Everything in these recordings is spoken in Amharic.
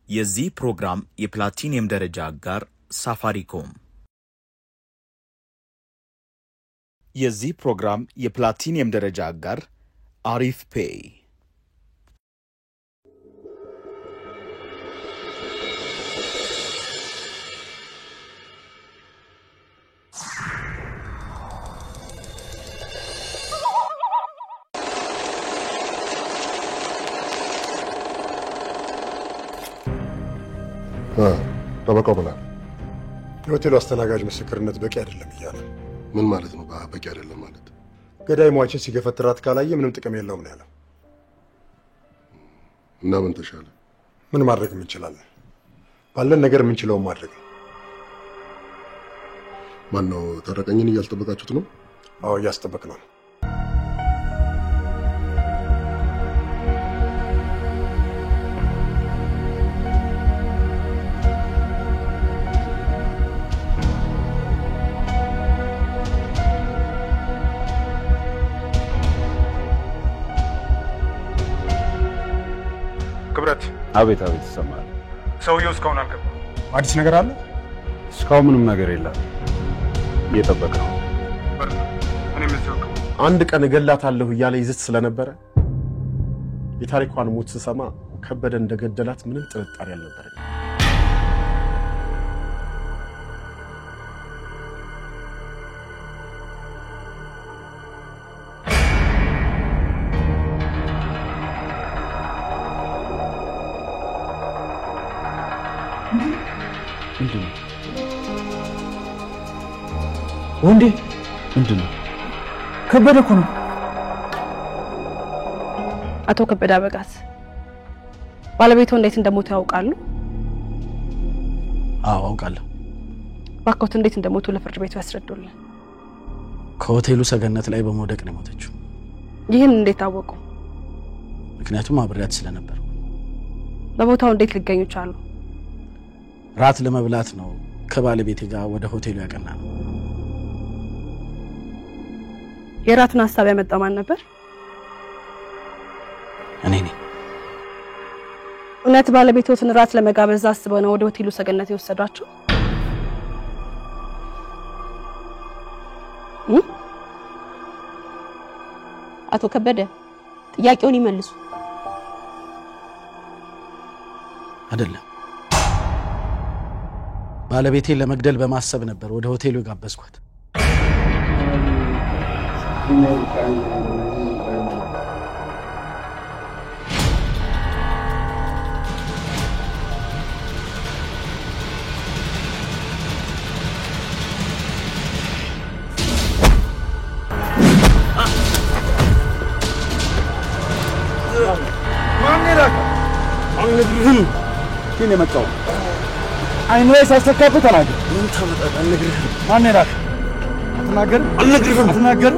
የዚህ ፕሮግራም የፕላቲኒየም ደረጃ አጋር ሳፋሪኮም። የዚህ ፕሮግራም የፕላቲኒየም ደረጃ አጋር አሪፍ ፔይ። ጠበቃው ብላ የሆቴሉ አስተናጋጅ ምስክርነት በቂ አይደለም እያለ። ምን ማለት ነው? በቂ አይደለም ማለት ገዳይ ሟችን ሲገፈትራት ካላየ ምንም ጥቅም የለውም ነው ያለው። እና ምን ተሻለ? ምን ማድረግ እንችላለን? ባለን ነገር የምንችለውን ማድረግ ነው። ማን ነው? ታረቀኝን እያስጠበቃችሁት ነው? አዎ እያስጠበቅ ነው። ክብረት አቤት ይሰማል። ሰውየው እስካሁን አልገባም። አዲስ ነገር አለ? እስካሁን ምንም ነገር የለም። እየጠበቀ ነው። እኔም እዚሁ ነው። አንድ ቀን እገላታለሁ እያለ ይዝት ስለነበረ የታሪኳን ሞት ስሰማ ከበደ እንደገደላት ምንም ጥርጣሬ አልነበረኝ። ወንዴ ምንድነው? ከበደ እኮ ነው። አቶ ከበደ አበጋዝ ባለቤቱ እንዴት እንደሞቱ ያውቃሉ? አዎ አውቃለሁ። ባኮት እንዴት እንደሞቱ ለፍርድ ቤቱ ያስረዱልን። ከሆቴሉ ሰገነት ላይ በመውደቅ ነው የሞተችው። ይህን እንዴት አወቁ? ምክንያቱም አብሬያት ስለነበር። በቦታው እንዴት ሊገኙ ቻሉ? ራት ለመብላት ነው ከባለቤቴ ጋር ወደ ሆቴሉ ያቀናነው። የራቱን ሐሳብ ያመጣው ማን ነበር? እኔ ነኝ። እውነት ባለቤቶትን ራት ለመጋበዝ አስበው ነው ወደ ሆቴሉ ሰገነት የወሰዷቸው? አቶ ከበደ ጥያቄውን ይመልሱ። አይደለም፣ ባለቤቴን ለመግደል በማሰብ ነበር ወደ ሆቴሉ ጋበዝኳት። كيني متقو عينوي ساستكابو تناجر ምን ታመጣለህ? አልነግርህም። ማን ይላክ አትናገር አትናገር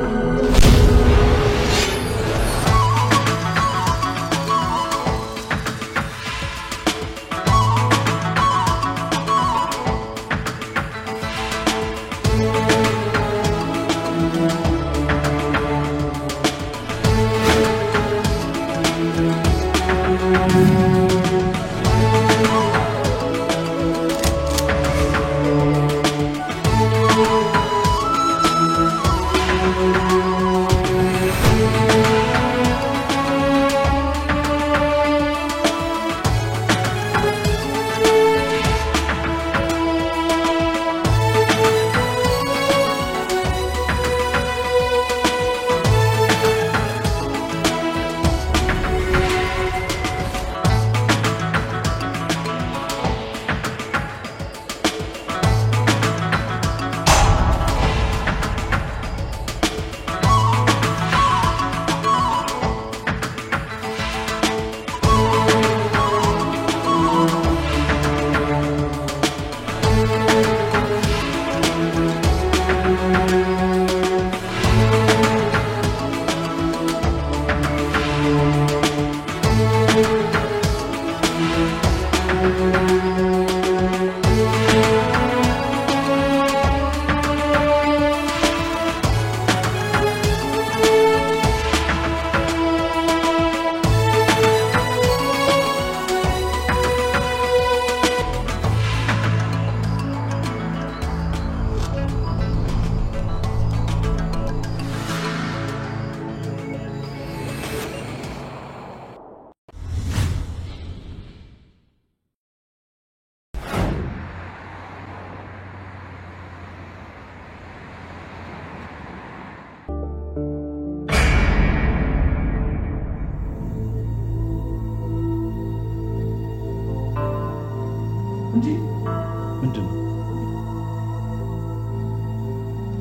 ምንድነው?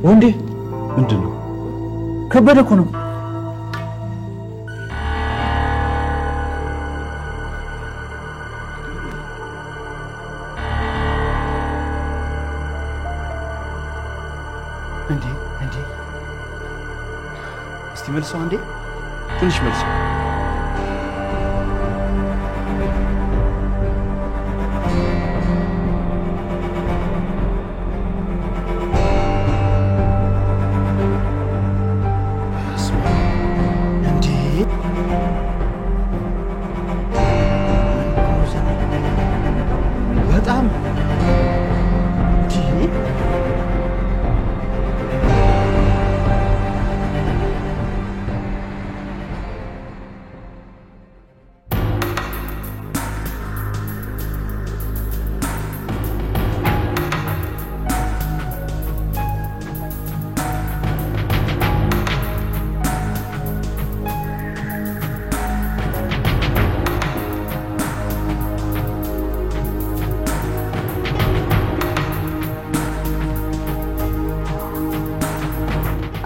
ወንዴ ምንድነው? ከበደ እኮ ነው። እንዴ እስቲ መልሰው አንዴ ትንሽ መልሰው። በጣም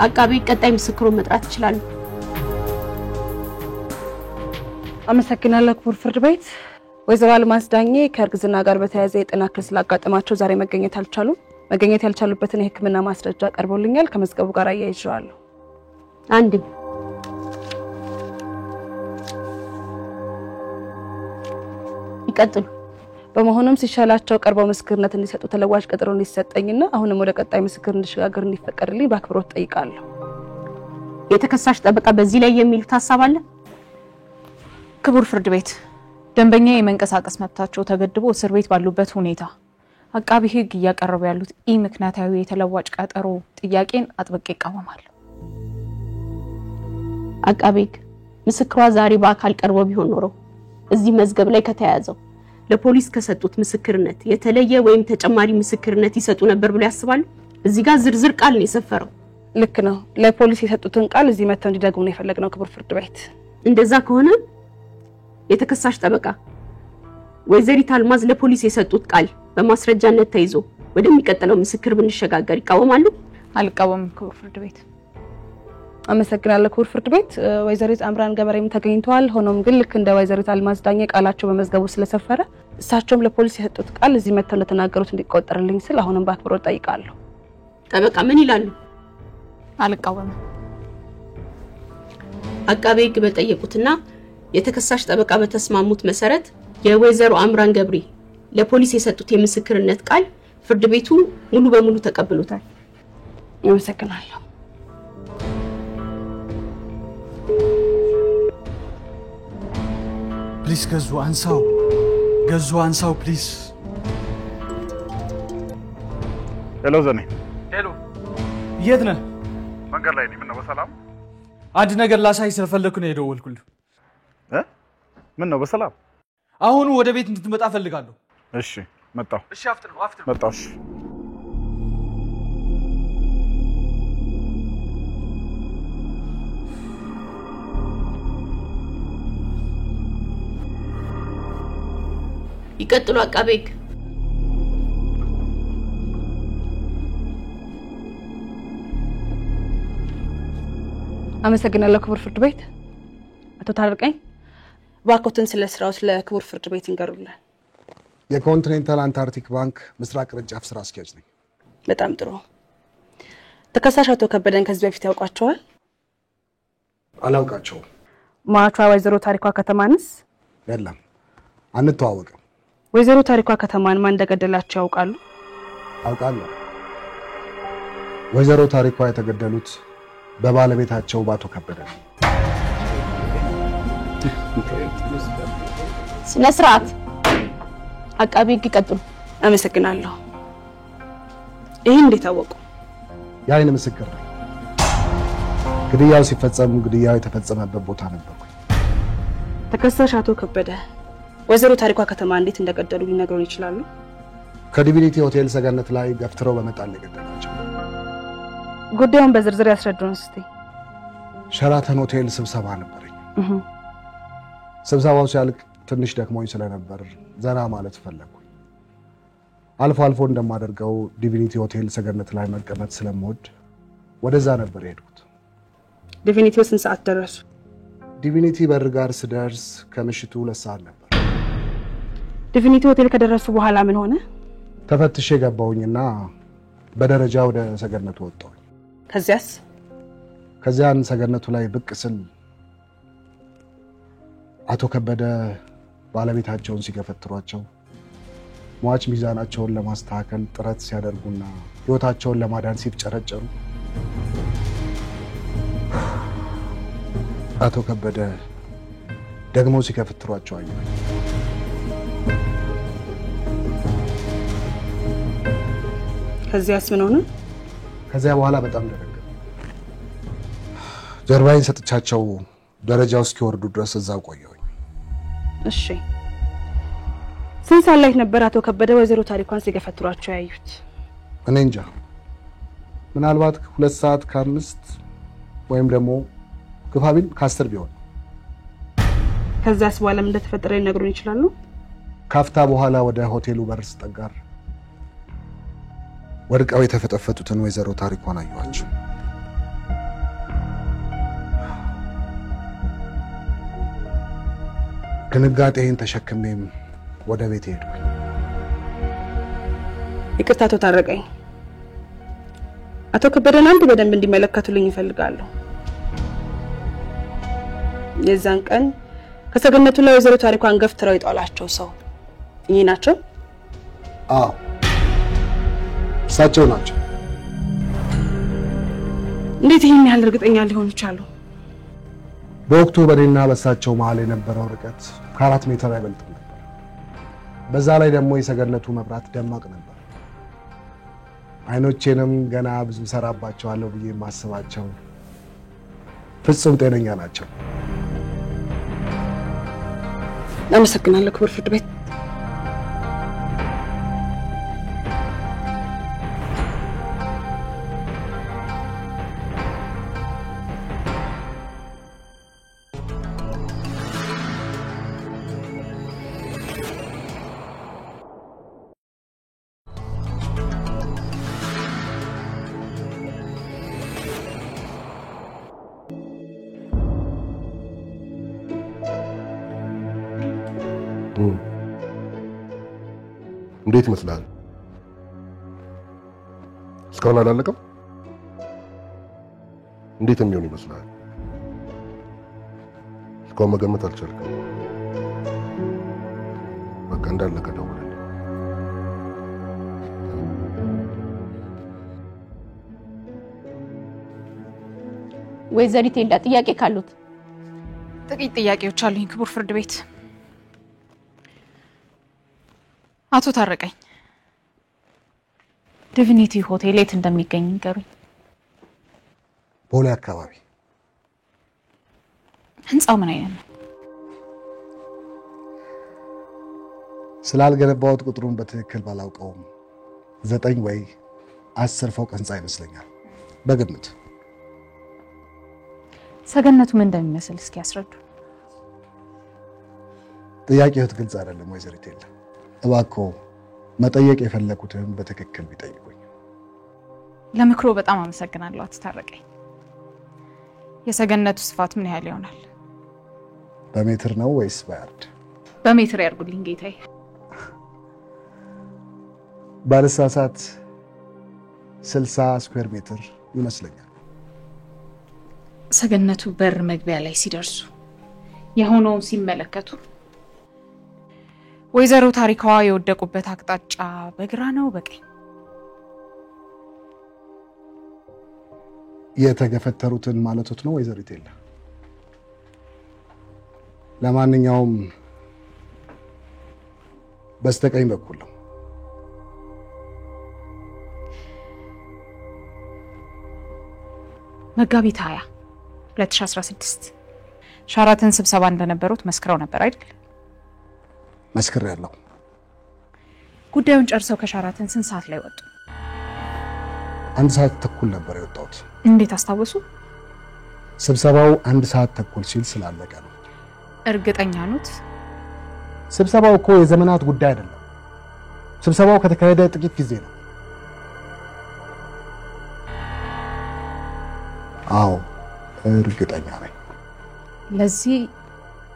አቃቢ ቀጣይ ምስክሩን መጥራት ይችላል። አመሰግናለሁ ክቡር ፍርድ ቤት። ወይዘሮ አልማዝ ዳኜ ከእርግዝና ጋር በተያያዘ የጤና እክል ስላጋጠማቸው ዛሬ መገኘት አልቻሉም። መገኘት ያልቻሉበትን የሕክምና ማስረጃ ቀርቦልኛል። ከመዝገቡ ጋር አያይዤዋለሁ። አንድ ይቀጥሉ። በመሆኑም ሲሻላቸው ቀርበው ምስክርነት እንዲሰጡ ተለዋጭ ቀጠሮ እንዲሰጠኝና አሁንም ወደ ቀጣይ ምስክር እንዲሸጋገር እንዲፈቀድልኝ በአክብሮት ጠይቃለሁ። የተከሳሽ ጠበቃ በዚህ ላይ የሚሉት ሐሳብ አለ? ክቡር ፍርድ ቤት፣ ደንበኛ የመንቀሳቀስ መብታቸው ተገድቦ እስር ቤት ባሉበት ሁኔታ አቃቢ ሕግ እያቀረበ ያሉት ምክንያታዊ የተለዋጭ ቀጠሮ ጥያቄን አጥብቄ እቃወማለሁ። አቃቢ ሕግ ምስክሯ ዛሬ በአካል ቀርቦ ቢሆን ኖሮ እዚህ መዝገብ ላይ ከተያዘው ለፖሊስ ከሰጡት ምስክርነት የተለየ ወይም ተጨማሪ ምስክርነት ይሰጡ ነበር ብሎ ያስባሉ? እዚህ ጋር ዝርዝር ቃል ነው የሰፈረው። ልክ ነው። ለፖሊስ የሰጡትን ቃል እዚህ መተው እንዲደግሙ ነው የፈለግነው ክቡር ፍርድ ቤት። እንደዛ ከሆነ የተከሳሽ ጠበቃ ወይዘሪት አልማዝ ለፖሊስ የሰጡት ቃል በማስረጃነት ተይዞ ወደሚቀጥለው ምስክር ብንሸጋገር ይቃወማሉ? አልቃወምም ክቡር ፍርድ ቤት። አመሰግናለሁ ክቡር ፍርድ ቤት። ወይዘሪት አምራን ገበሬም ተገኝተዋል። ሆኖም ግን ልክ እንደ ወይዘሪት አልማዝ ዳኜ ቃላቸው በመዝገቡ ስለሰፈረ እሳቸውም ለፖሊስ የሰጡት ቃል እዚህ መተው እንደተናገሩት እንዲቆጠርልኝ ስል አሁንም በአክብሮት ጠይቃለሁ። ጠበቃ ምን ይላሉ? አልቃወምም። አቃቤ ሕግ በጠየቁትና የተከሳሽ ጠበቃ በተስማሙት መሰረት የወይዘሮ አምራን ገብሬ ለፖሊስ የሰጡት የምስክርነት ቃል ፍርድ ቤቱ ሙሉ በሙሉ ተቀብሎታል። አመሰግናለሁ። ፕሊስ ገዙ አንሳው ፕሊስ። ሄሎ ዘኔ። ሄሎ፣ የት ነህ? መንገድ ላይ ነኝ። ምን ነው በሰላም? አንድ ነገር ላሳይ ስለፈለኩ ነው የደወልኩልህ። ምን ነው በሰላም? አሁን ወደ ቤት እንድትመጣ ፈልጋለሁ። እሺ መጣሁ። እሺ፣ አፍጥር ነው መጣሁ። እሺ ይቀጥሉ አቃቤ ሕግ። አመሰግናለሁ ክቡር ፍርድ ቤት። አቶ ታርቀኝ ባኮትን ስለ ስራው ስለ ክቡር ፍርድ ቤት ይንገሩልን። የኮንቲኔንታል አንታርክቲክ ባንክ ምስራቅ ቅርንጫፍ ስራ አስኪያጅ ነኝ። በጣም ጥሩ። ተከሳሽ አቶ ከበደን ከዚህ በፊት ያውቋቸዋል? አላውቃቸውም። ማቿ ወይዘሮ ታሪኳ ከተማንስ? የለም፣ አንተዋወቅም። ወይዘሮ ታሪኳ ከተማን ማን እንደገደላቸው ያውቃሉ? አውቃለሁ። ወይዘሮ ታሪኳ የተገደሉት በባለቤታቸው ባቶ ከበደ ነው። ስነ ስርዓት። አቃቤ ሕግ ይቀጥሉ። አመሰግናለሁ። ይሄን እንዴት አወቁ? የዓይን ምስክር ነው። ግድያው ሲፈጸም ግድያው የተፈጸመበት ቦታ ነበርኩ። ተከሳሽ አቶ ከበደ ወይዘሮ ታሪኳ ከተማ እንዴት እንደገደሉ ሊነግሩን ይችላሉ? ከዲቪኒቲ ሆቴል ሰገነት ላይ ገፍትረው በመጣል የገደሏቸው። ጉዳዩን በዝርዝር ያስረዱን እስቲ። ሸራተን ሆቴል ስብሰባ ነበረኝ። ስብሰባው ሲያልቅ ትንሽ ደክሞኝ ስለነበር ዘና ማለት ፈለኩ። አልፎ አልፎ እንደማደርገው ዲቪኒቲ ሆቴል ሰገነት ላይ መቀመጥ ስለምወድ ወደዛ ነበር የሄድኩት። ዲቪኒቲ ስንት ሰዓት ደረሱ? ዲቪኒቲ በር ጋር ስደርስ ከምሽቱ 2 ሰዓት ነበር። ዲቪኒቲ ሆቴል ከደረሱ በኋላ ምን ሆነ? ተፈትሼ ገባሁኝና በደረጃ ወደ ሰገነቱ ወጣሁ። ከዚያን ሰገነቱ ላይ ብቅ ስል አቶ ከበደ ባለቤታቸውን ሲገፈትሯቸው ሟች ሚዛናቸውን ለማስተካከል ጥረት ሲያደርጉና ህይወታቸውን ለማዳን ሲፍጨረጨሩ አቶ ከበደ ደግሞ ሲገፈትሯቸው አየሁ። ከዚያስ ምን ሆነ? ከዚያ በኋላ በጣም ደረገ። ጀርባዬን ሰጥቻቸው ደረጃው እስኪወርዱ ድረስ እዛው ቆየሁኝ። እሺ፣ ስንት ሰዓት ላይ ነበር አቶ ከበደ ወይዘሮ ታሪኳን ሲገፈትሯቸው ያዩት? እኔ እንጃ፣ ምናልባት 2 ሰዓት ከ5 ወይም ደግሞ ግፋቢል ከ10 ቢሆን። ከዛስ በኋላ ምን እንደተፈጠረ ሊነግሩን ይችላሉ? ካፍታ በኋላ ወደ ሆቴሉ በር ስጠጋር ወድቀው የተፈጠፈጡትን ወይዘሮ ታሪኳን አየኋቸው። ድንጋጤን ተሸክሜም ወደ ቤት ሄድኩኝ። ይቅርታ አቶ ታረቀኝ፣ አቶ ከበደን አንድ በደንብ እንዲመለከቱልኝ ይፈልጋሉ። የዛን ቀን ከሰገነቱ ላይ ወይዘሮ ታሪኳን ገፍትረው ይጣላቸው ሰው እኚህ ናቸው? አዎ እሳቸው ናቸው። እንዴት ይሄን ያህል እርግጠኛ ሊሆኑ ይችላሉ? በወቅቱ በኔና በእሳቸው መሃል የነበረው ርቀት ከ4 ሜትር አይበልጥም ነበር። በዛ ላይ ደግሞ የሰገነቱ መብራት ደማቅ ነበር። አይኖቼንም ገና ብዙ ሰራባቸዋለሁ ብዬ ማስባቸው ፍጹም ጤነኛ ናቸው። አመሰግናለሁ ክቡር ፍርድ ቤት። እንዴት ይመስላል? እስካሁን አላለቀም? እንዴት የሚሆን ይመስላል? እስካሁን መገመት አልቻልኩም። በቃ እንዳለቀ ደውልልኝ። ወይዘሪት ኤልዳ ጥያቄ ካሉት? ጥቂት ጥያቄዎች አሉኝ ክቡር ፍርድ ቤት። አቶ ታረቀኝ፣ ዲቪኒቲ ሆቴል የት እንደሚገኝ ንገሩኝ። ቦሌ አካባቢ። ህንጻው ምን አይነት ነው? ስላልገነባሁት ቁጥሩን በትክክል ባላውቀውም 9 ወይ 10 ፎቅ ህንጻ ይመስለኛል በግምት። ሰገነቱ ምን እንደሚመስል እስኪ ያስረዱ። ጥያቄው ግልጽ አይደለም ወይዘሪት ኤልዳ። እባክዎ መጠየቅ የፈለኩትን በትክክል ቢጠይቁኝ። ለምክሮ በጣም አመሰግናለሁ አቶ ታረቀኝ። የሰገነቱ ስፋት ምን ያህል ይሆናል? በሜትር ነው ወይስ በያርድ? በሜትር ያርጉልኝ ጌታዬ። ባለሳሳት 60 ስኩዌር ሜትር ይመስለኛል። ሰገነቱ በር መግቢያ ላይ ሲደርሱ የሆነውን ሲመለከቱ ወይዘሮ ታሪካዋ የወደቁበት አቅጣጫ በግራ ነው በቀኝ? የተገፈተሩትን ማለቱት ነው ወይዘሪት ኤልዳ? ለማንኛውም በስተቀኝ በኩል ነው። መጋቢት 20 2016 ሻራተን ስብሰባ እንደነበሩት መስክረው ነበር አይደል? መስክሬያለሁ። ጉዳዩን ጨርሰው ከሻራተን ስንት ሰዓት ላይ ወጡ? 1 ሰዓት ተኩል ነበር የወጣሁት። እንዴት አስታወሱ? ስብሰባው 1 ሰዓት ተኩል ሲል ስላለቀ ነው። እርግጠኛ ኖት? ስብሰባው እኮ የዘመናት ጉዳይ አይደለም። ስብሰባው ከተካሄደ ጥቂት ጊዜ ነው። አዎ እርግጠኛ ነኝ። ለዚህ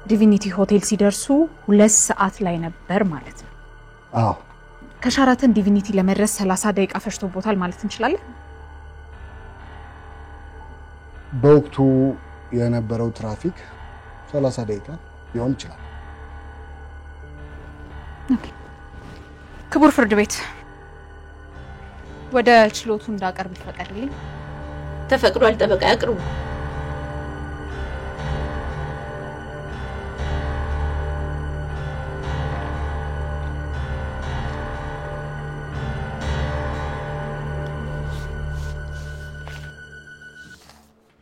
ዲቪኒቲ ሆቴል ሲደርሱ 2 ሰዓት ላይ ነበር ማለት ነው። አዎ ከሻራተን ዲቪኒቲ ለመድረስ 30 ደቂቃ ፈጅቶቦታል ማለት እንችላለን። በወቅቱ የነበረው ትራፊክ 30 ደቂቃ ሊሆን ይችላል። ክቡር ፍርድ ቤት ወደ ችሎቱ እንዳቀርብ ይፈቀድልኝ? ተፈቅዷል። ጠበቃ ያቅርቡ።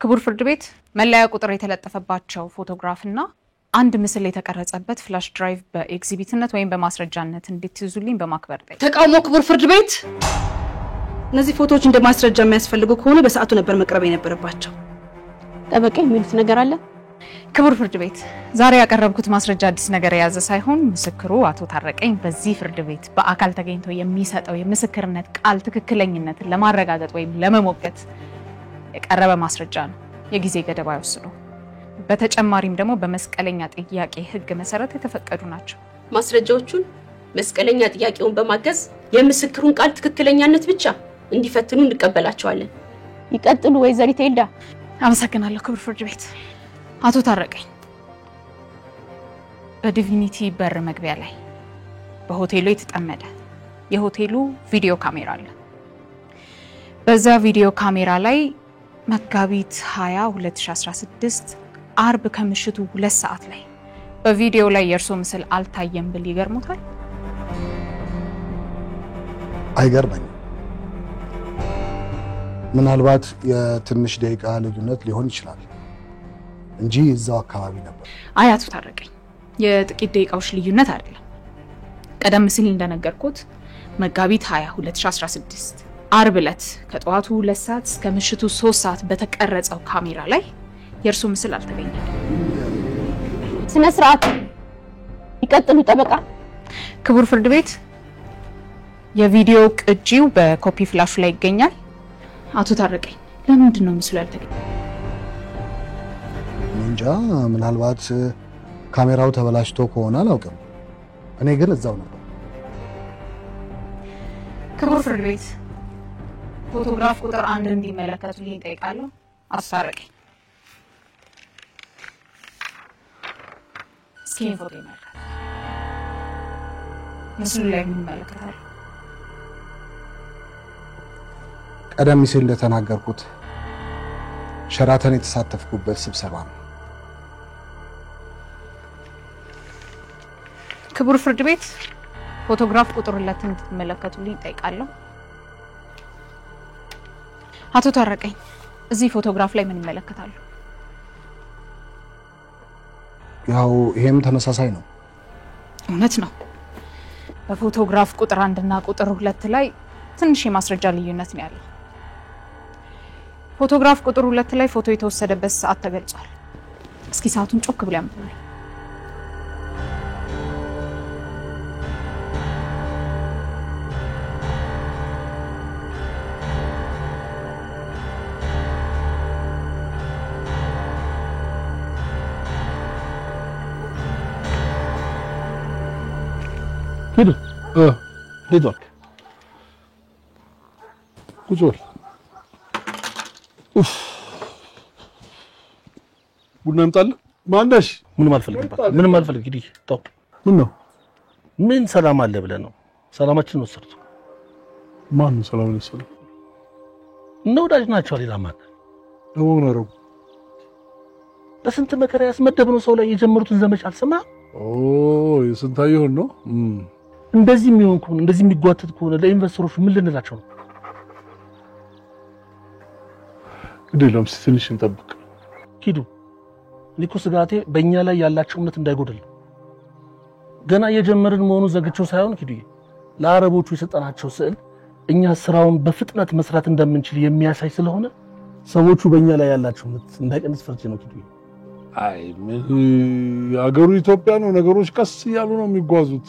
ክቡር ፍርድ ቤት መለያ ቁጥር የተለጠፈባቸው ፎቶግራፍና አንድ ምስል የተቀረጸበት ፍላሽ ድራይቭ በኤግዚቢትነት ወይም በማስረጃነት እንድትይዙልኝ በማክበር ጠይቅ። ተቃውሞ ክቡር ፍርድ ቤት እነዚህ ፎቶዎች እንደ ማስረጃ የሚያስፈልጉ ከሆነ በሰዓቱ ነበር መቅረብ የነበረባቸው። ጠበቃ የሚሉት ነገር አለ? ክቡር ፍርድ ቤት ዛሬ ያቀረብኩት ማስረጃ አዲስ ነገር የያዘ ሳይሆን ምስክሩ አቶ ታረቀኝ በዚህ ፍርድ ቤት በአካል ተገኝቶ የሚሰጠው የምስክርነት ቃል ትክክለኝነትን ለማረጋገጥ ወይም ለመሞገት የቀረበ ማስረጃ ነው። የጊዜ ገደብ አይወስነው። በተጨማሪም ደግሞ በመስቀለኛ ጥያቄ ህግ መሰረት የተፈቀዱ ናቸው። ማስረጃዎቹን መስቀለኛ ጥያቄውን በማገዝ የምስክሩን ቃል ትክክለኛነት ብቻ እንዲፈትኑ እንቀበላቸዋለን። ይቀጥሉ ወይዘሪት ኤልዳ። አመሰግናለሁ ክቡር ፍርድ ቤት። አቶ ታረቀኝ በዲቪኒቲ በር መግቢያ ላይ በሆቴሉ የተጠመደ የሆቴሉ ቪዲዮ ካሜራ አለ። በዛ ቪዲዮ ካሜራ ላይ መጋቢት 20 2016 አርብ ከምሽቱ 2 ሰዓት ላይ በቪዲዮ ላይ የእርሶ ምስል አልታየም ብል ይገርሞታል? አይገርመኝም። ምናልባት የትንሽ ደቂቃ ልዩነት ሊሆን ይችላል እንጂ እዛው አካባቢ ነበር። አያቱ ታረቀኝ የጥቂት ደቂቃዎች ልዩነት አይደለም። ቀደም ሲል እንደነገርኩት መጋቢት 20 2016 አርብ ዕለት ከጠዋቱ 2 ሰዓት እስከ ምሽቱ 3 ሰዓት በተቀረጸው ካሜራ ላይ የእርሱ ምስል አልተገኘም። ስነ ስርዓት ይቀጥሉ ጠበቃ። ክቡር ፍርድ ቤት የቪዲዮ ቅጂው በኮፒ ፍላሹ ላይ ይገኛል። አቶ ታረቀኝ ለምንድን ነው ምስሉ ያልተገኘው? እንጃ፣ ምናልባት ካሜራው ተበላሽቶ ከሆነ አላውቅም። እኔ ግን እዛው ነበር። ክቡር ፍርድ ቤት ፎቶግራፍ ቁጥር 1 እንዲመለከቱልኝ ጠይቃለሁ። አቶ ታረቀኝ እስኪ ፎቶ ይመልከቱ። ምስሉ ላይ ምን ይመለከታል? ቀደም ሲል እንደተናገርኩት ሸራተን የተሳተፍኩበት ስብሰባ ነው። ክቡር ፍርድ ቤት ፎቶግራፍ ቁጥር 2 እንድትመለከቱልኝ ጠይቃለሁ። አቶ ታረቀኝ እዚህ ፎቶግራፍ ላይ ምን ይመለከታሉ? ያው ይሄም ተመሳሳይ ነው። እውነት ነው። በፎቶግራፍ ቁጥር 1 እና ቁጥር 2 ላይ ትንሽ የማስረጃ ልዩነት ነው ያለው። ፎቶግራፍ ቁጥር 2 ላይ ፎቶ የተወሰደበት ሰዓት ተገልጿል። እስኪ ሰዓቱን ጮክ ብለው ያምጡልኝ። ሄዱ ሄዷል። ቁጭ በል። ቡና ይምጣልህ። ማንዳሽ ምንም አልፈልግም። እንግዲህ ተው። ምን ነው? ምን ሰላም አለ ብለህ ነው? ሰላማችን ወሰዱት። ማን ነው ሰላም ወሰዱ? እነ ወዳጅ ናቸው። ሌላ ማን ነው ነው? በስንት መከራ ያስመደብነው ሰው ላይ የጀመሩትን ዘመቻ አልሰማ? የስንታየው ነው። እንደዚህ የሚሆን ከሆነ እንደዚህ የሚጓተት ከሆነ ለኢንቨስተሮች ምን ልንላቸው ነው? ግዴለም ትንሽ እንጠብቅ። ሂዱ። እኔ እኮ ስጋቴ በእኛ ላይ ያላቸው እምነት እንዳይጎድል ገና የጀመርን መሆኑ ዘግቼው ሳይሆን ሂዱ ለአረቦቹ የሰጠናቸው ስዕል እኛ ስራውን በፍጥነት መስራት እንደምንችል የሚያሳይ ስለሆነ ሰዎቹ በእኛ ላይ ያላቸው እምነት እንዳይቀንስ ፈርቼ ነው። ሂዱ። አይ ሀገሩ ኢትዮጵያ ነው። ነገሮች ቀስ እያሉ ነው የሚጓዙት።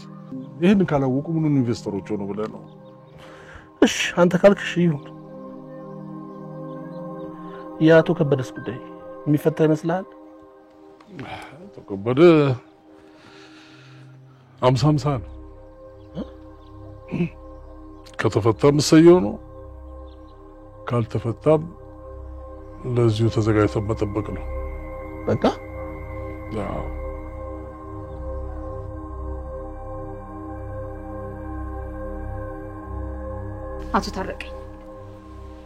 ይሄን ካላወቁ ምኑን ኢንቨስተሮች ሆነው ብለህ ነው? እሺ አንተ ካልክሽ ይሁን። የአቶ ከበደስ ጉዳይ የሚፈታ ይመስልሃል? ተከበደ 50-50 ነው። ከተፈታም እሰየው ነው፣ ካልተፈታም ለዚሁ ተዘጋጅተን መጠበቅ ነው። በቃ አቶ ታረቀኝ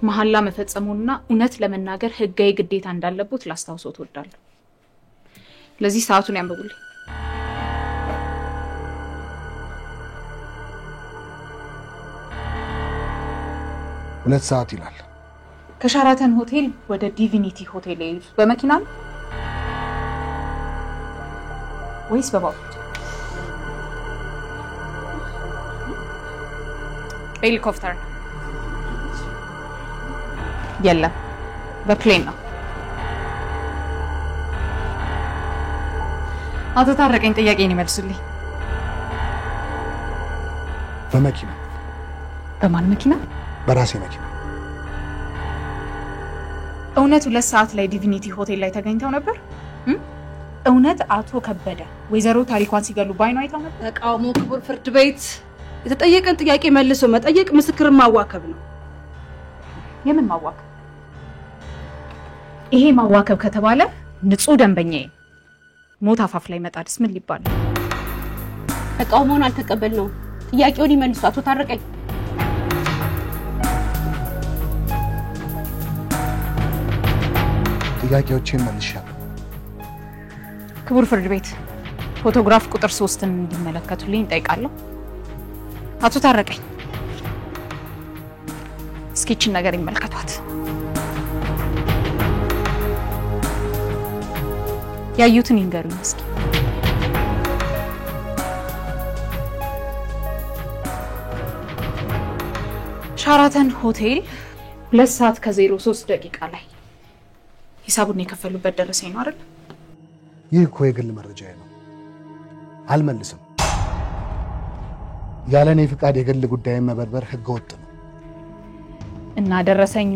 መሐላ መፈጸሙና እውነት ለመናገር ህጋዊ ግዴታ እንዳለበት ላስታውሶት ወዳለሁ። ለዚህ ሰዓቱን ያንብቡልኝ። ሁለት ሰዓት ይላል። ከሻራተን ሆቴል ወደ ዲቪኒቲ ሆቴል በመኪና ነው ወይስ በባቡር? ሄሊኮፕተር የለም፣ በፕሌን ነው። አቶ ታረቀኝ ጥያቄን ይመልሱልኝ። በመኪና። በማን መኪና? በራሴ መኪና። እውነት 2 ሰዓት ላይ ዲቪኒቲ ሆቴል ላይ ተገኝተው ነበር? እውነት አቶ ከበደ ወይዘሮ ታሪኳን ሲገሉ ባይኑ አይተው ነበር? ተቃውሞ ክቡር ፍርድ ቤት የተጠየቀን ጥያቄ መልሶ መጠየቅ ምስክርን ማዋከብ ነው። የምን ማዋከብ? ይሄ ማዋከብ ከተባለ ንጹህ ደንበኛዬ ሞት አፋፍ ላይ መጣድስ ምን ሊባል? ተቃውሞውን አልተቀበልነው። ጥያቄውን ይመልሱ አቶ ታረቀኝ። ጥያቄዎችን መልሻለሁ። ክቡር ፍርድ ቤት ፎቶግራፍ ቁጥር 3ን እንዲመለከቱልኝ ጠይቃለሁ። አቶ ታረቀኝ እስኪችን ነገር ይመልከቷት። ያዩትን ይንገሩኝ እስኪ። ሻራተን ሆቴል 2 ሰዓት ከ03 ደቂቃ ላይ ሂሳቡን የከፈሉበት ደረሰኝ ነው አይደል? ይህ እኮ የግል መረጃዬ ነው። አልመልስም። ያለኔ ፍቃድ የግል ጉዳይን መበርበር ህገወጥ ነው። እና ደረሰኙ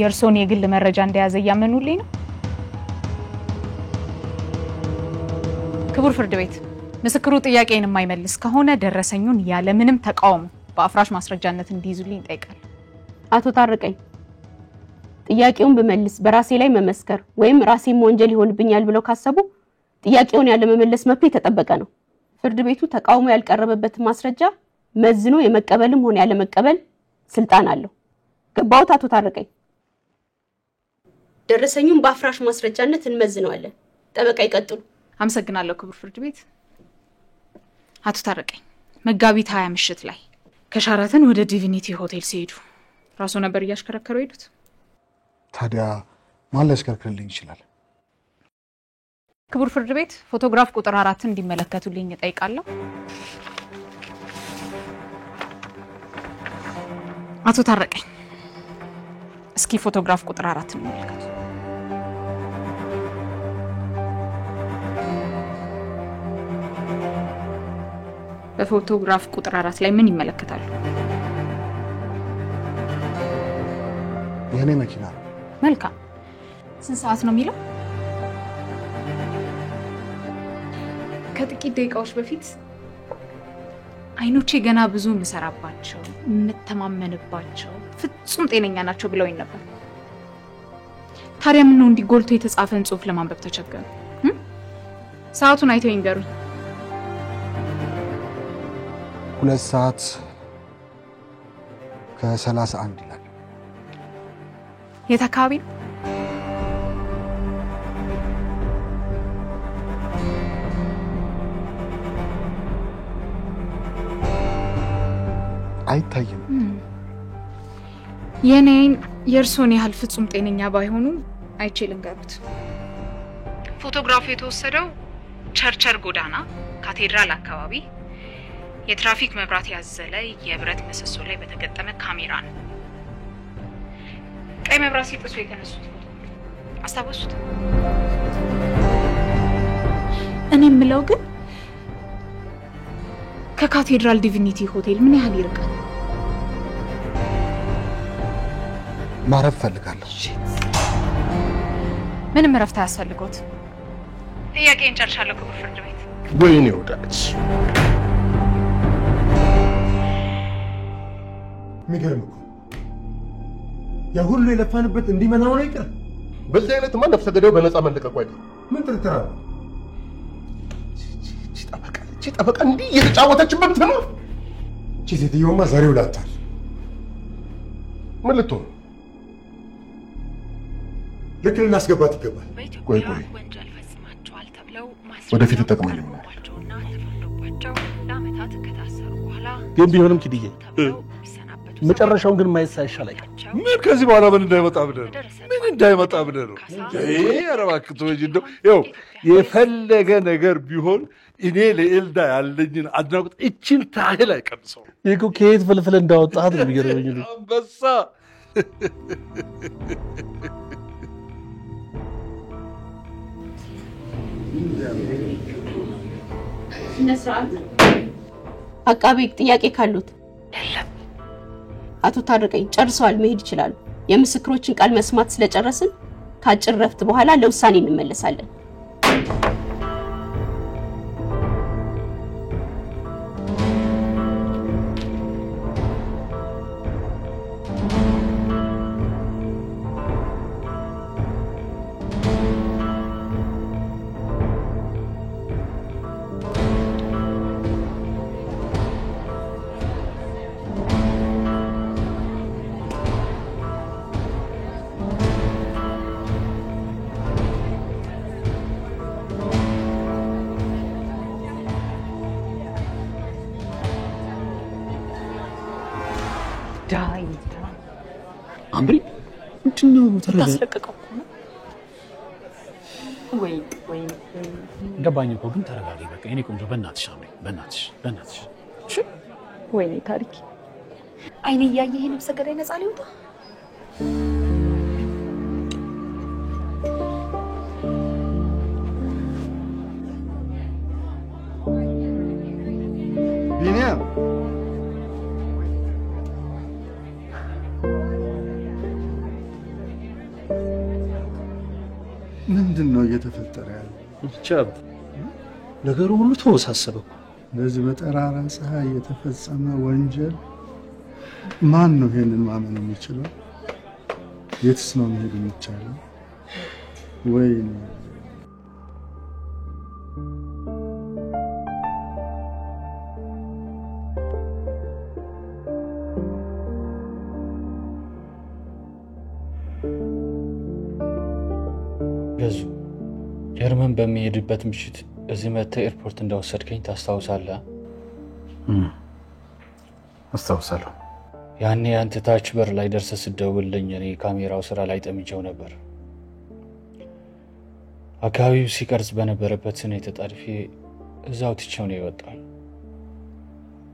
የእርሶን የግል መረጃ እንደያዘ ያመኑልኝ ነው? ክቡር ፍርድ ቤት ምስክሩ ጥያቄን የማይመልስ ከሆነ ደረሰኙን ያለ ምንም ተቃውሞ በአፍራሽ ማስረጃነት እንዲይዙልኝ ጠይቃለሁ። አቶ ታረቀኝ ጥያቄውን በመልስ በራሴ ላይ መመስከር ወይም ራሴን ወንጀል ይሆንብኛል ብለው ካሰቡ ጥያቄውን ያለ መመለስ መብት የተጠበቀ ነው። ፍርድ ቤቱ ተቃውሞ ያልቀረበበት ማስረጃ መዝኖ የመቀበልም ሆነ ያለ መቀበል ስልጣን አለው። ገባውት አቶ ታረቀኝ? ደረሰኙን በአፍራሽ ማስረጃነት እንመዝነዋለን። ጠበቃ ይቀጥሉ። አመሰግናለሁ ክቡር ፍርድ ቤት። አቶ ታረቀኝ መጋቢት 20 ምሽት ላይ ከሻራተን ወደ ዲቪኒቲ ሆቴል ሲሄዱ ራሱ ነበር እያሽከረከሩ ሄዱት? ታዲያ ማን ሊያሽከረክርልኝ ይችላል? ክቡር ፍርድ ቤት ፎቶግራፍ ቁጥር 4 እንዲመለከቱልኝ ጠይቃለሁ። አቶ ታረቀኝ እስኪ ፎቶግራፍ ቁጥር 4 እንመልከቱ። በፎቶግራፍ ቁጥር 4 ላይ ምን ይመለከታሉ? የኔ መኪና ነው። መልካም። ስንት ሰዓት ነው የሚለው? ከጥቂት ደቂቃዎች በፊት አይኖቼ ገና ብዙ ምሰራባቸው ምተማመንባቸው ፍጹም ጤነኛ ናቸው ብለውኝ ነበር። ታዲያ ምን ነው እንዲጎልቶ የተጻፈን ጽሑፍ ለማንበብ ተቸገሩ? ሰዓቱን አይተው ይንገሩኝ። 2 ሰዓት ከ31 ይላል። የት አካባቢ ነው? አይታይም። የኔን የእርሶን ያህል ፍጹም ጤነኛ ባይሆኑ አይቼ ልንገሩት። ፎቶግራፉ የተወሰደው ቸርቸር ጎዳና ካቴድራል አካባቢ የትራፊክ መብራት ያዘለ የብረት ምሰሶ ላይ በተገጠመ ካሜራ ነው። ቀይ መብራት ሲጥሱ የተነሱት ፎቶ አስታወሱት? እኔ የምለው ግን ከካቴድራል ዲቪኒቲ ሆቴል ምን ያህል ይርቃል? ማረፍ ፈልጋለሁ። ምንም እረፍት አያስፈልጎት። ጥያቄን ጨርሻለሁ ክቡር ፍርድ ቤት። ወይኔ ወዳጅ የሚገርም እኮ ያ ሁሉ የለፋንበት እንዲመና ነው ይቀር። በዚህ አይነትማ ነፍሰ ገዳዩ በነፃ መለቀቁ አይቀርም። ምን ጥርጥር አለ? ጠበቃ እንዲህ እየተጫወተችበት ትኖር። እቺ ሴትዮማ ዛሬው ላታል። ምን ልትሆን? ልክ ልናስገባት ይገባል። ቆይ ወደፊት ተጠቅመኝ ነው ግን ቢሆንም ኪድዬ መጨረሻውን ግን ማየት ሳይሻል አይቀር። ምን ከዚህ በኋላ ምን እንዳይመጣ ብለህ ነው? ኧረ እባክህ ተወኝ። እንደው ይኸው የፈለገ ነገር ቢሆን እኔ ለኤልዳ ያለኝን አድናቆት እችን ታህል አይቀንሰው። ይሄ እኮ ከየት ፍልፍል እንዳወጣት ነው የሚገርመኝ። አንበሳ አቃቤ ጥያቄ ካሉት አቶ ታረቀኝ ጨርሰዋል፣ መሄድ ይችላሉ። የምስክሮችን ቃል መስማት ስለጨረስን ከአጭር ረፍት በኋላ ለውሳኔ እንመለሳለን። አምሪ ምንድነው ታስለቀቀው ነው? ወይ ገባኝ እኮ ግን ተረጋጊ። በቃ የኔ ቆንጆ በእናትሽ አምሪ፣ በእናትሽ እሺ። ወይኔ ታሪክ አይኔ እያየ ይሄ ነፍሰ ገዳይ ነፃ ሊወጣ ቢኒያም ምንድነው እየተፈጠረ ያለው? ብቻ ነገሩ ሁሉ ተወሳሰበ። ለዚህ በጠራራ ፀሐይ የተፈጸመ ወንጀል ማን ነው ይሄንን ማመን የሚችለው? የትስ ነው መሄድ የሚቻለው? ወይ ገዙ ጀርመን በሚሄድበት ምሽት እዚህ መጥተህ ኤርፖርት እንደወሰድከኝ ታስታውሳለህ? አስታውሳለሁ። ያኔ አንተ ታች በር ላይ ደርሰህ ስትደውልልኝ እኔ ካሜራው ስራ ላይ ጠምጄው ነበር። አካባቢው ሲቀርጽ በነበረበት ስነ ተጣድፌ እዛው ትቼው ነው የወጣው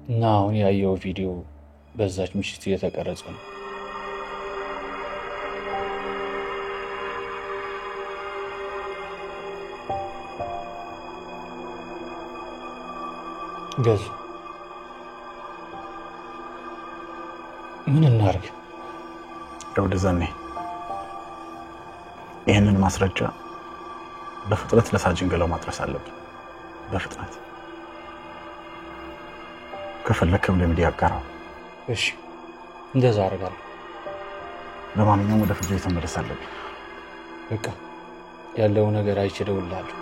እና አሁን ያየው ቪዲዮ በዛች ምሽት እየተቀረጸ ነው። ገዙ ምን እናርግ? ወደዛኔ ይህንን ማስረጃ በፍጥነት ለሳጅን ገለው ማድረስ አለብን። በፍጥነት ከፈለክም ለሚዲያ አጋራው። እሺ እንደዛ አደርጋለሁ። ለማንኛውም ወደ ፍርድ ቤት መመለስ አለብን። በቃ ያለው ነገር አይቼ እደውልልሃለሁ።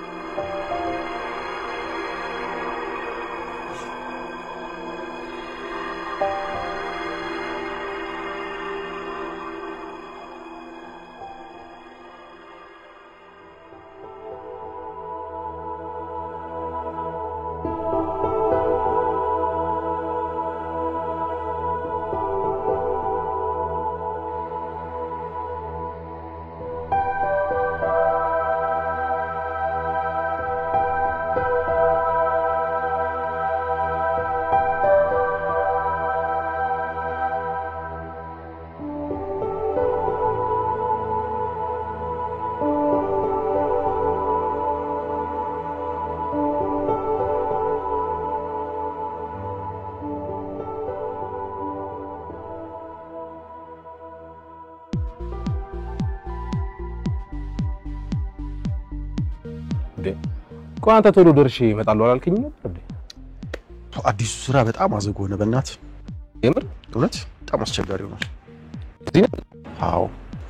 ቋንታ ቶሎ ደርሼ እመጣለሁ አላልከኝ ነበር? አዲሱ ስራ በጣም አዘጎ ሆነ በእናት የምር እውነት በጣም አስቸጋሪ ሆኗል። አዎ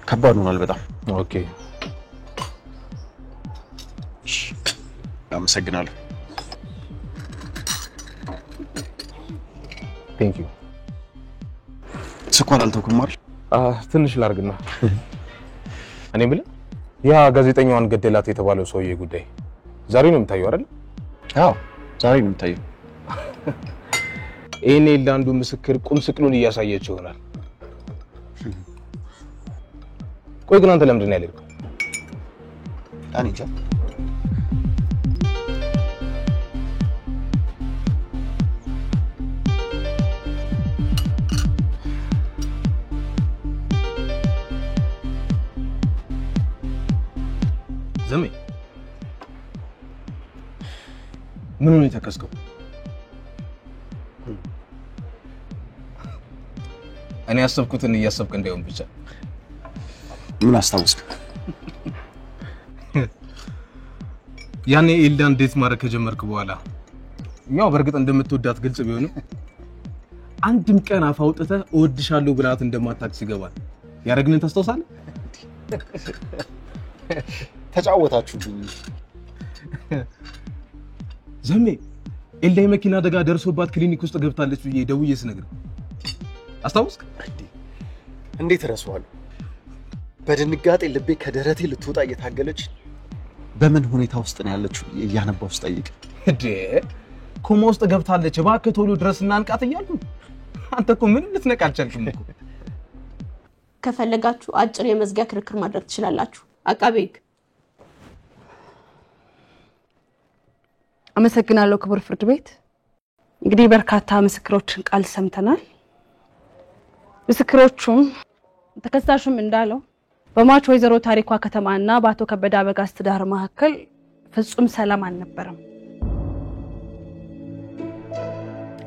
ከባድ ሆኗል በጣም። ኦኬ አመሰግናለሁ። ቴንክ ዩ። ስኳር አልተውኩም አይደል? ትንሽ ላርግና እኔ ብለህ ያ ጋዜጠኛዋን ገደላት የተባለው ሰውዬ ጉዳይ ዛሬ ነው የምታየው አይደል? አዎ ዛሬ ነው የምታየው። እኔ ለአንዱ ምስክር ቁም ስቅሉን እያሳየችው ይሆናል። ቆይ ግን አንተ ለምንድን ነው ያልከው? እኔ እንጃ። ዘሜ ምን ነው የተከስከው? እኔ ያሰብኩትን እያሰብክ እንዳይሆን ብቻ። ምን አስታውስክ? ያኔ ኤልዳን ዴት ማድረግ ከጀመርክ በኋላ ያው በርግጥ እንደምትወዳት ግልጽ ቢሆንም አንድም ቀን አፍ አውጥተህ እወድሻለሁ ብላት እንደማታውቅ ሲገባል ያረግልን ታስታውሳለህ? ተጫወታችሁብኝ። ዘሜ ኤልዳ የመኪና አደጋ ደርሶባት ክሊኒክ ውስጥ ገብታለች ብዬ ደውዬ ስነግር አስታውስክ? እንዴት ረሳዋለሁ? በድንጋጤ ልቤ ከደረቴ ልትወጣ እየታገለች በምን ሁኔታ ውስጥ ነው ያለችው እያነባው ስጠይቅ እንዴ ኮማ ውስጥ ገብታለች እባክህ ቶሎ ድረስና አንቃት እያልኩ አንተ እኮ ምንም ልትነቃ አልቻልክም እኮ። ከፈለጋችሁ አጭር የመዝጊያ ክርክር ማድረግ ትችላላችሁ። አቃቤ ሕግ። አመሰግናለሁ ክቡር ፍርድ ቤት። እንግዲህ በርካታ ምስክሮችን ቃል ሰምተናል። ምስክሮቹም ተከሳሹም እንዳለው በማች ወይዘሮ ታሪኳ ከተማና በአቶ ከበደ አበጋዝ ትዳር መካከል ፍጹም ሰላም አልነበረም።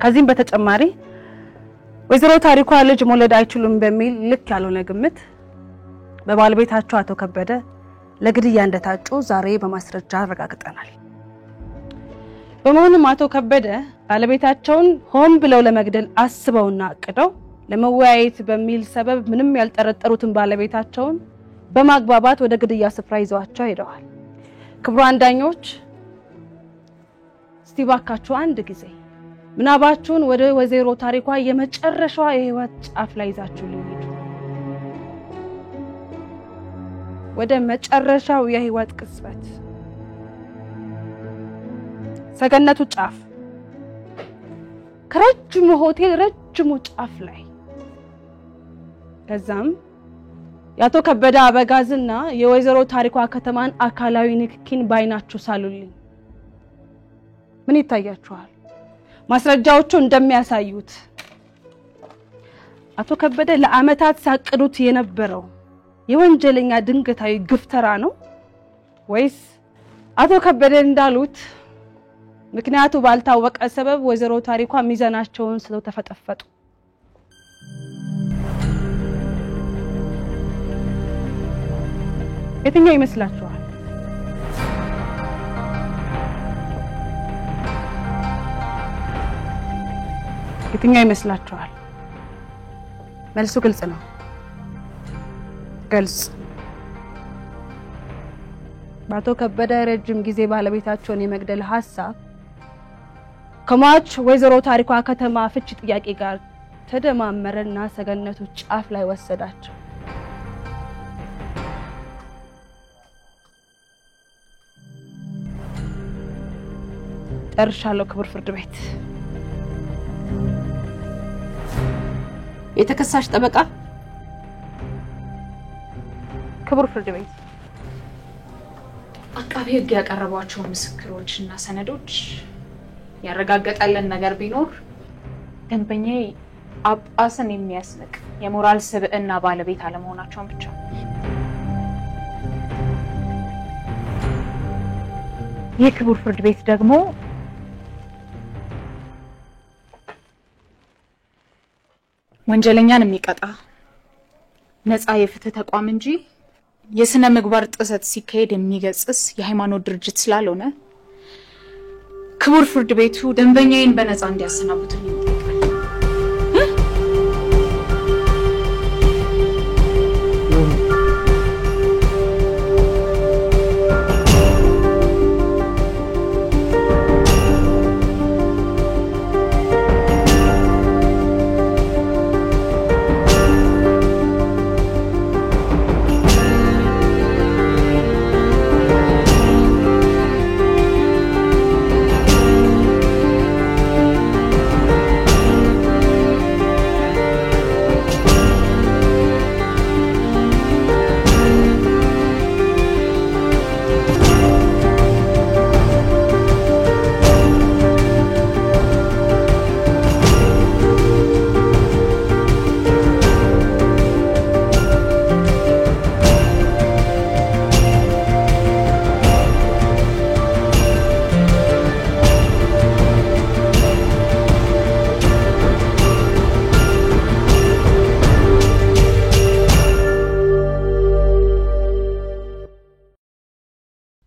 ከዚህም በተጨማሪ ወይዘሮ ታሪኳ ልጅ መውለድ አይችሉም በሚል ልክ ያልሆነ ግምት በባለቤታቸው አቶ ከበደ ለግድያ እንደታጩ ዛሬ በማስረጃ አረጋግጠናል። በመሆኑም አቶ ከበደ ባለቤታቸውን ሆን ብለው ለመግደል አስበውና አቅደው ለመወያየት በሚል ሰበብ ምንም ያልጠረጠሩትን ባለቤታቸውን በማግባባት ወደ ግድያ ስፍራ ይዘዋቸው ሄደዋል። ክቡራን ዳኞች እስቲ ባካችሁ አንድ ጊዜ ምናባችሁን ወደ ወይዘሮ ታሪኳ የመጨረሻዋ የህይወት ጫፍ ላይ ይዛችሁ ልሂዱ። ወደ መጨረሻው የህይወት ቅጽበት ሰገነቱ ጫፍ ከረጅሙ ሆቴል ረጅሙ ጫፍ ላይ ከዛም ያቶ ከበደ አበጋዝና የወይዘሮ ታሪኳ ከተማን አካላዊ ንክኪን ባይናችሁ ሳሉልኝ። ምን ይታያችኋል? ማስረጃዎቹ እንደሚያሳዩት አቶ ከበደ ለአመታት ሳቅዱት የነበረው የወንጀለኛ ድንገታዊ ግፍተራ ነው ወይስ አቶ ከበደ እንዳሉት ምክንያቱ ባልታወቀ ሰበብ ወይዘሮ ታሪኳ ሚዛናቸውን ስለው ተፈጠፈጡ? የትኛው ይመስላችኋል? የትኛው ይመስላችኋል? መልሱ ግልጽ ነው። ግልጽ። በአቶ ከበደ ረጅም ጊዜ ባለቤታቸውን የመግደል ሐሳብ ከሟች ወይዘሮ ታሪኳ ከተማ ፍቺ ጥያቄ ጋር ተደማመረና ሰገነቱ ጫፍ ላይ ወሰዳቸው። ጨርሻለሁ ክቡር ፍርድ ቤት። የተከሳሽ ጠበቃ። ክቡር ፍርድ ቤት፣ አቃቤ ሕግ ያቀረቧቸው ምስክሮችና ሰነዶች ያረጋገጠልን ነገር ቢኖር ደንበኛዬ ጳጳስን የሚያስንቅ የሞራል ስብዕና ባለቤት አለመሆናቸውን ብቻ። የክቡር ፍርድ ቤት ደግሞ ወንጀለኛን የሚቀጣ ነፃ የፍትህ ተቋም እንጂ የስነ ምግባር ጥሰት ሲካሄድ የሚገጽስ የሃይማኖት ድርጅት ስላልሆነ ክቡር ፍርድ ቤቱ ደንበኛዬን በነፃ እንዲያሰናብቱልኝ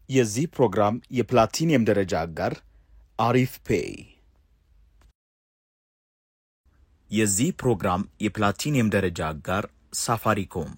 የዚህ ፕሮግራም የፕላቲኒየም ደረጃ አጋር አሪፍ ፔይ። የዚህ ፕሮግራም የፕላቲኒየም ደረጃ አጋር ሳፋሪኮም